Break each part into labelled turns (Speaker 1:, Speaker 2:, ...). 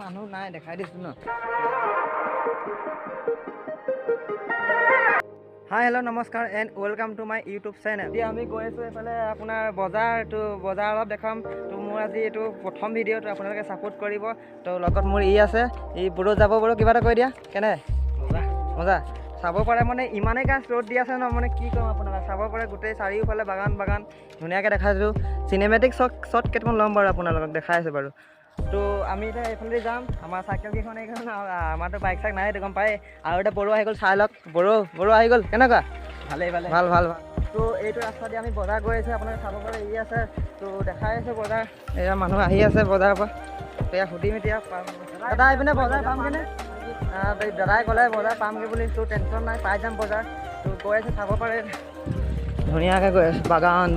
Speaker 1: মানুহ নাই দেখাই দিছোঁ ন। হাই হেল্ল' নমস্কাৰ and welcome to my YouTube channel. এতিয়া আমি গৈ আছোঁ এইফালে আপোনাৰ বজাৰ অলপ দেখাম। তো মোৰ আজি এইটো প্ৰথম ভিডিঅ'টো আপোনালোকে ছাপোৰ্ট কৰিব। তো লগত মোৰ আছে বোৰো যাব বোৰো কিবা এটা কৈ দিয়া কেনে মজা চাব পাৰে মানে ইমানেই গাছ ৰ'দ দি আছে ন, মানে কি ক'ম আপোনালোকে চাব পাৰে গোটেই চাৰিওফালে বাগান ধুনীয়াকৈ দেখাইছোঁ। চিনেমেটিক শ্বট কেইটামান ল'ম বাৰু আপোনালোকক দেখাই আছোঁ বাৰু। তো আমি এতিয়া এইফালে যাম। আমাৰ চাইকেল কেইখন এইখন আমাৰতো বাইক চাইক নাই গম পায়। আৰু এতিয়া বড়ো আহি গ'ল চাই লওক। বড়ো আহি গ'ল কেনেকুৱা ভাল। তো এইটো ৰাস্তা দি আমি বজাৰ গৈ আছোঁ। আপোনালোকে চাব পাৰে আছে। তো দেখাই আছোঁ বজাৰ। এয়া মানুহ আহি আছে বজাৰৰ পৰা। এতিয়া সুধিম এতিয়া দাদা আহি পিনে বজাৰ পামগৈনে? দাদাই ক'লে বজাৰ পামগৈ বুলি। তো টেনশ্যন নাই পাই যাম বজাৰ। তো গৈ আছোঁ চাব পাৰে ধুনীয়াকৈ গৈ আছোঁ বাগান।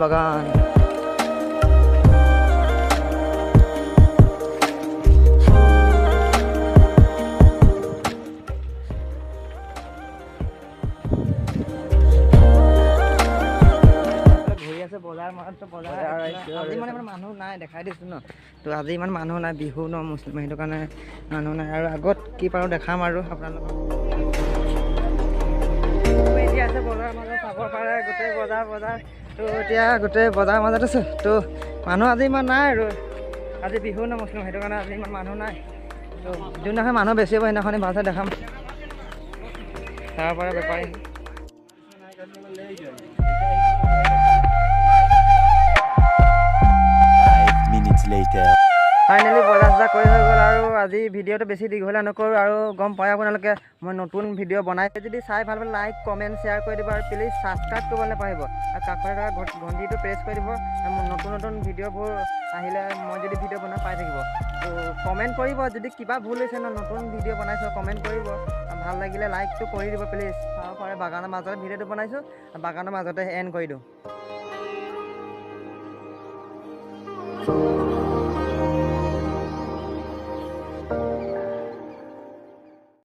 Speaker 1: বজাৰ আজি মানে মানুহ নাই দেখাই দিছোঁ ন। তো আজি ইমান মানুহ নাই, বিহু ন মুছলিম, সেইটো কাৰণে মানুহ নাই। আৰু আগত কি পাৰোঁ দেখাম আৰু আপোনালোকক। এতিয়া আছে বজাৰৰ মাজত চাব পাৰে গোটেই বজাৰ। তো এতিয়া গোটেই বজাৰৰ মাজত আছোঁ। তো মানুহ আজি ইমান নাই আৰু আজি বিহু ন মুছলিম, সেইটো কাৰণে আজি ইমান মানুহ নাই। তো যোনদিনাখন মানুহ বেছি হ'ব সেইদিনাখনি ভালকৈ দেখাম। চাব পাৰে বেপাৰী। ফাইনেলি বজাৰ কৰি হৈ গ'ল। আৰু আজি ভিডিঅ'টো বেছি দীঘলীয়া নকৰোঁ। আৰু গম পায় আপোনালোকে মই নতুন ভিডিঅ' বনাইছোঁ। যদি চাই ভাল পালে লাইক কমেণ্ট শ্বেয়াৰ কৰি দিব। আৰু প্লিজ ছাবস্ক্ৰাইব কৰিব নাপাহৰিব। আৰু কাষতে থকা ঘণ্টিটো প্ৰেছ কৰি দিব। মোৰ নতুন ভিডিঅ'বোৰ আহিলে মই যদি ভিডিঅ' বনাই পাই থাকিব। তো কমেণ্ট কৰিব যদি কিবা ভুল হৈছে ন, নতুন ভিডিঅ' বনাইছোঁ কমেণ্ট কৰিব। ভাল লাগিলে লাইকটো কৰি দিব প্লিজ। চাব পাৰে বাগানৰ মাজতে ভিডিঅ'টো বনাইছোঁ, বাগানৰ মাজতে এণ্ড কৰি দিওঁ।